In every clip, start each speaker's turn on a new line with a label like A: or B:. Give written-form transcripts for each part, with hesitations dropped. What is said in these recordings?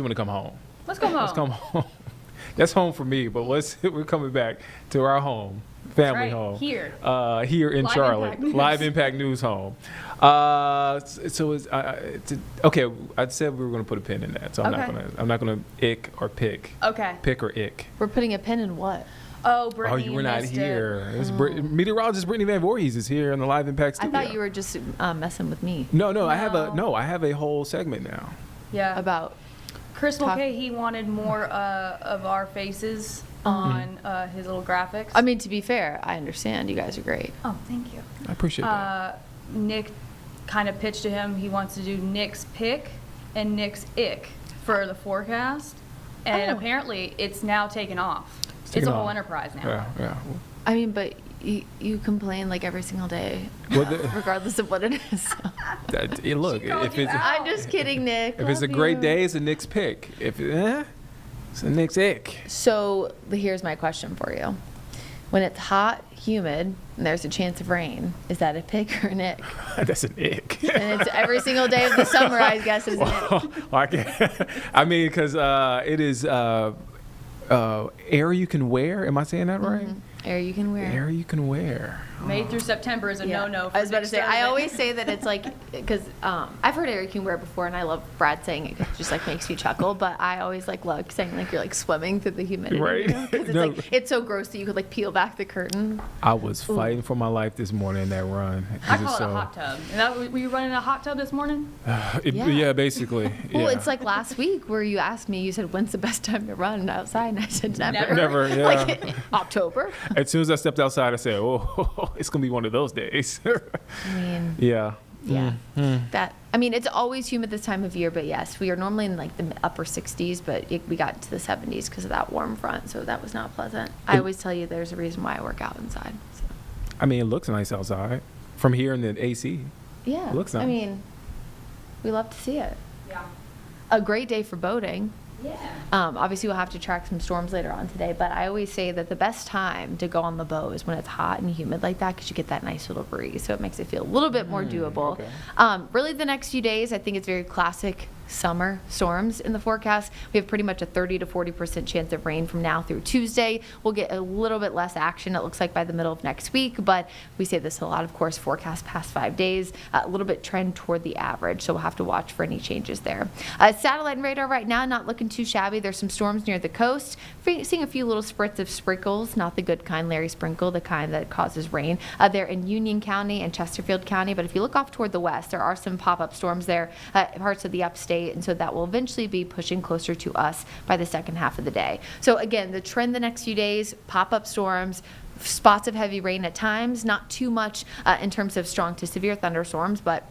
A: want to come home.
B: Let's come home.
A: Let's come home. That's home for me, but we're coming back to our home, family home.
B: Here.
A: Here in
B: Live
A: Charlotte.
B: Impact News.
A: Live Impact News home. So it's, okay, I said we were going to put a pin in that, so I'm not going to ick or pick.
B: Okay.
A: Pick or ick.
C: We're putting a pin in what?
B: Oh, Brittany,
A: you were not
B: missed
A: here. Meteorologist Brittany Van Voorhees is here in the Live Impact studio.
C: I thought you were just messing with me.
A: No, I have a whole segment now.
B: Yeah.
C: About
B: Chris Mulcahy, he wanted more of our faces on his little graphics.
C: I mean, to be fair, I understand. You guys are great.
B: Oh, thank you.
A: I appreciate that.
B: Nick kind of pitched to him. He wants to do Nick's pick and Nick's ick for the forecast. And apparently it's now taken off. It's a whole enterprise now.
A: Yeah.
C: I mean, but you complain like every single day, regardless of what it is.
A: Look, if it's
C: I'm just kidding, Nick.
A: if it's a great day, it's a Nick's pick. If it's a Nick's ick.
C: So here's my question for you: when it's hot, humid, and there's a chance of rain, is that a pick or an ick?
A: That's an ick.
C: And it's every single day of the summer, I guess, is an ick.
A: I mean, because it is air you can wear. Am I saying that right?
C: Mm-hmm. Air you can wear.
A: Air you can wear.
B: May through September is a no-no. For
C: I was about to say, I always say that it's like, because I've heard air you can wear before, and I love Brad saying it 'cause it just like makes me chuckle, but I always like love saying like you're like swimming through the humidity.
A: Right.
C: You know? 'Cause it's like, it's so gross that you could like peel back the curtain.
A: I was fighting for my life this morning in that run.
B: I call it a hot tub. And were you running a hot tub this morning?
A: Yeah, basically.
C: Well,
A: yeah.
C: it's like last week where you asked me, you said, when's the best time to run outside? And I said, never.
A: Never, yeah.
C: Like October.
A: As soon as I stepped outside, I said, oh, it's going to be one of those days.
C: I mean,
A: yeah.
C: yeah. I mean, it's always humid this time of year, but yes, we are normally in like the upper 60s, but we got to the 70s because of that warm front, so that was not pleasant. I always tell you there's a reason why I work out inside. So.
A: I mean, it looks nice outside. From here in the AC.
C: Yeah.
A: It looks nice.
C: I mean, we love to see it.
B: Yeah.
C: A great day for boating.
B: Yeah.
C: Obviously, we'll have to track some storms later on today, but I always say that the best time to go on the boat is when it's hot and humid like that because you get that nice little breeze, so it makes it feel a little bit more doable.
A: Okay.
C: Really, the next few days, I think it's very classic summer storms in the forecast. We have pretty much a 30 to 40% chance of rain from now through Tuesday. We'll get a little bit less action, it looks like, by the middle of next week, but we say this a lot, of course, forecast past 5 days, a little bit trend toward the average, so we'll have to watch for any changes there. Satellite and radar right now, not looking too shabby. There's some storms near the coast. Seeing a few little spritz of sprinkles, not the good kind, Larry Sprinkle, the kind that causes rain. They're in Union County and Chesterfield County, but if you look off toward the west, there are some pop-up storms there, parts of the upstate, and so that will eventually be pushing closer to us by the second half of the day. So again, the trend the next few days, pop-up storms, spots of heavy rain at times, not too much in terms of strong to severe thunderstorms, but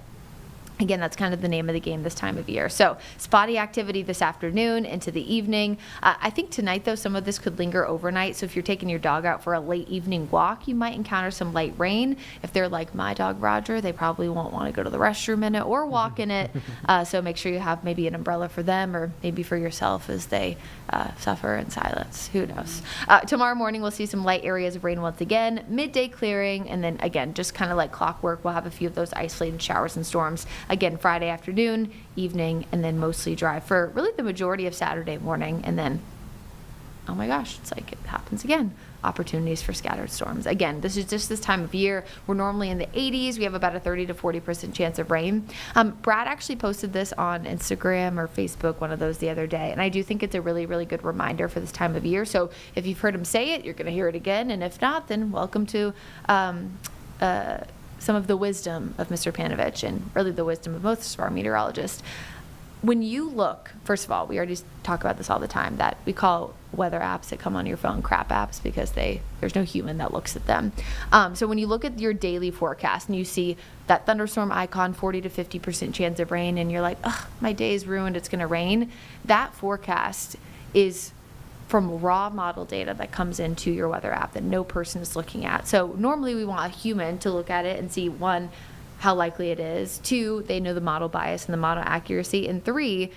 C: again, that's kind of the name of the game this time of year. So spotty activity this afternoon into the evening. I think tonight, though, some of this could linger overnight. So if you're taking your dog out for a late evening walk, you might encounter some light rain. If they're like my dog, Roger, they probably won't want to go to the restroom in it or walk in it. So make sure you have maybe an umbrella for them or maybe for yourself as they suffer in silence. Who knows? Tomorrow morning, we'll see some light areas of rain once again. Midday clearing. And then, again, just kind of like clockwork, we'll have a few of those isolated showers and storms. Again, Friday afternoon, evening, and then mostly dry for really the majority of Saturday morning. And then, oh my gosh, it's like it happens again. Opportunities for scattered storms. Again, this is just this time of year. We're normally in the 80s. We have about a 30 to 40% chance of rain. Brad actually posted this on Instagram or Facebook, one of those the other day. And I do think it's a really, really good reminder for this time of year. So if you've heard him say it, you're going to hear it again. And if not, then welcome to some of the wisdom of Mr. Panovich and really the wisdom of most of our meteorologists. When you look, first of all, we already talk about this all the time, that we call weather apps that come on your phone crap apps because there's no human that looks at them. So when you look at your daily forecast and you see that thunderstorm icon, 40 to 50% chance of rain, and you're like, ugh, my day is ruined, it's going to rain, that forecast is from raw model data that comes into your weather app that no person is looking at. So normally we want a human to look at it and see, one, how likely it is, two, they know the model bias and the model accuracy, and three,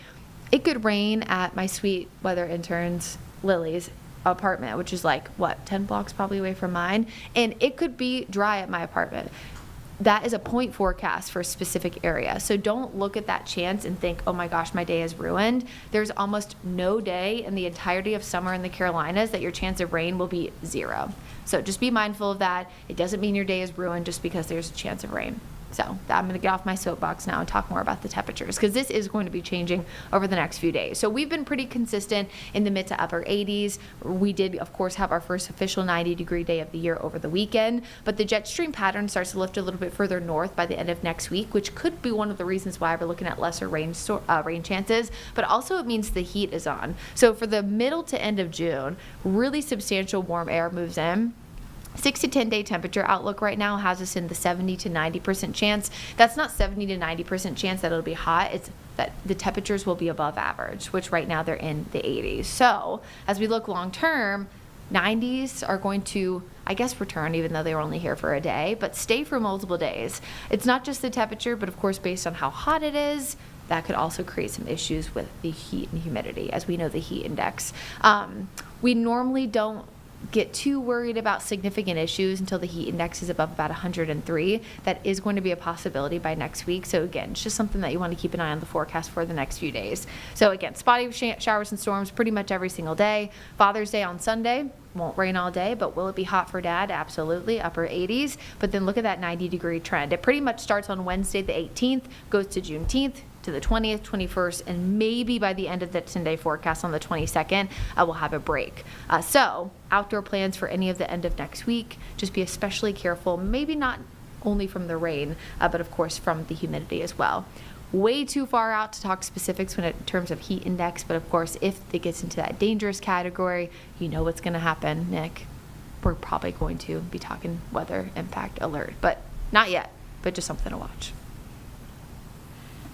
C: it could rain at my sweet weather intern's Lily's apartment, which is like, 10 blocks probably away from mine, and it could be dry at my apartment. that is a point forecast for a specific area. So don't look at that chance and think, oh my gosh, my day is ruined. There's almost no day in the entirety of summer in the Carolinas that your chance of rain will be 0. So just be mindful of that. It doesn't mean your day is ruined just because there's a chance of rain. So I'm going to get off my soapbox now and talk more about the temperatures, because this is going to be changing over the next few days. So we've been pretty consistent in the mid to upper 80s. We did, of course, have our first official 90-degree day of the year over the weekend, but the jet stream pattern starts to lift a little bit further north by the end of next week, which could be one of the reasons why we're looking at lesser rain chances, but also it means the heat is on. So for the middle to end of June, really substantial warm air moves in. 6 to 10 day temperature outlook right now has us in the 70 to 90% chance. That's not 70 to 90% chance that it'll be hot. It's that the temperatures will be above average, which right now they're in the 80s. So as we look long term, 90s are going to, I guess, return, even though they were only here for a day, but stay for multiple days. It's not just the temperature, but of course, based on how hot it is, that could also create some issues with the heat and humidity, as we know the heat index. We normally don't get too worried about significant issues until the heat index is above about 103. That is going to be a possibility by next week. So again, it's just something that you want to keep an eye on the forecast for the next few days. So again, spotty showers and storms pretty much every single day. Father's Day on Sunday, won't rain all day, but will it be hot for Dad? Absolutely, upper 80s. But then look at that 90-degree trend. It pretty much starts on Wednesday the 18th, goes to Juneteenth, to the 20th, 21st, and maybe by the end of the 10-day forecast on the 22nd, we'll have a break. So outdoor plans for any of the end of next week, just be especially careful, maybe not only from the rain, but of course from the humidity as well. Way too far out to talk specifics in terms of heat index, but of course if it gets into that dangerous category, you know what's going to happen, Nick. We're probably going to be talking weather impact alert, but not yet, but just something to watch.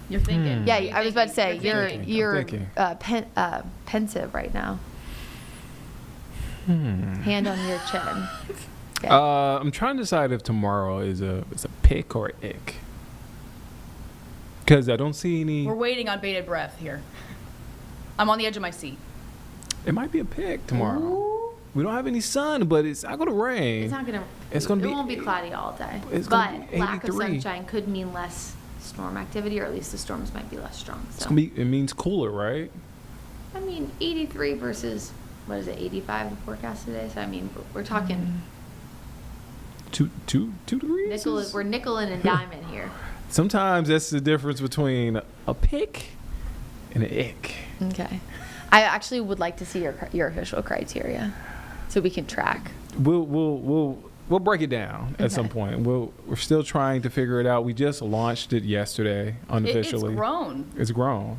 B: You're thinking.
C: Yeah, I was about to say, you're
A: thinking.
C: pensive right now. Hand on your chin. Okay.
A: I'm trying to decide if tomorrow is a pick or an ick. Because I don't see any.
B: We're waiting on bated breath here. I'm on the edge of my seat.
A: It might be a pick tomorrow.
C: Ooh.
A: We don't have any sun, but it's not going to rain.
C: It's not gonna.
A: It's gonna
C: It
A: be-
C: won't be cloudy all day.
A: It's
C: But
A: gonna be
C: lack of
A: 83.
C: sunshine could mean less storm activity, or at least the storms might be less strong.
A: It's
C: So
A: gonna be. It means cooler, right?
C: I mean, 83 versus what is it, 85 the forecast today? So I mean, we're talking
A: Two degrees.
C: nickel. We're nickel-ing and diming here.
A: Sometimes that's the difference between a pick and an ick.
C: Okay. I actually would like to see your official criteria, so we can track.
A: We'll break it down at some
C: Okay.
A: point. We're still trying to figure it out. We just launched it yesterday unofficially.
B: It's grown.
A: It's grown.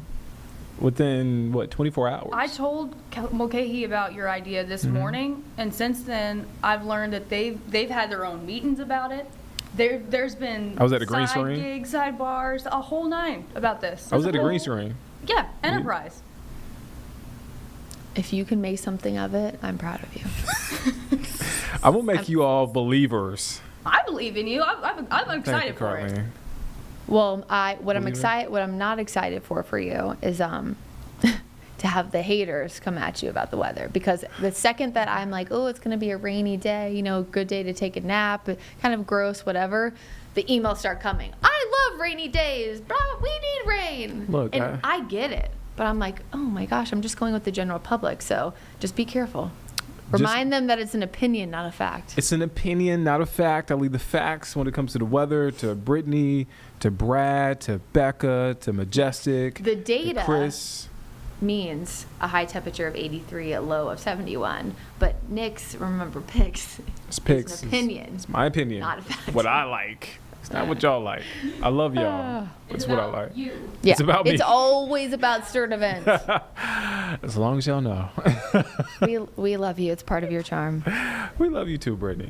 A: Within what, 24 hours?
B: I told Mulcahy about your idea this morning, and since then I've learned that they've had their own meetings about it. There's been
A: I was at a green
B: side
A: screen.
B: gigs, sidebars, a whole nine about this.
A: I was at a
B: There's
A: green
B: whole-
A: screen.
B: Yeah, enterprise.
C: If you can make something of it, I'm proud of you.
A: I will make you all believers.
B: I believe in you. I'm
A: Thank you,
B: excited for it.
A: Courtney.
C: Well, what
A: Believe it.
C: I'm not excited for you is to have the haters come at you about the weather, because the second that I'm like, oh, it's going to be a rainy day, good day to take a nap, kind of gross, whatever, the emails start coming. I love rainy days, bro. We need rain.
A: Look,
C: and I get it, but I'm like, oh my gosh, I'm just going with the general public. So just be careful. Remind them that it's an opinion, not a fact.
A: It's an opinion, not a fact. I leave the facts when it comes to the weather to Brittany, to Brad, to Becca, to Majestic,
C: The
A: to
C: data
A: Chris.
C: means a high temperature of 83, a low of 71. But Nick's, remember, picks.
A: It's picks.
C: It's an opinion.
A: It's my opinion.
C: Not a fact.
A: What I like. It's not what y'all like. I love y'all. It's what I like.
C: Yeah,
A: It's about me.
C: It's always about stern events.
A: As long as y'all know.
C: we love you. It's part of your charm.
A: We love you too, Brittany.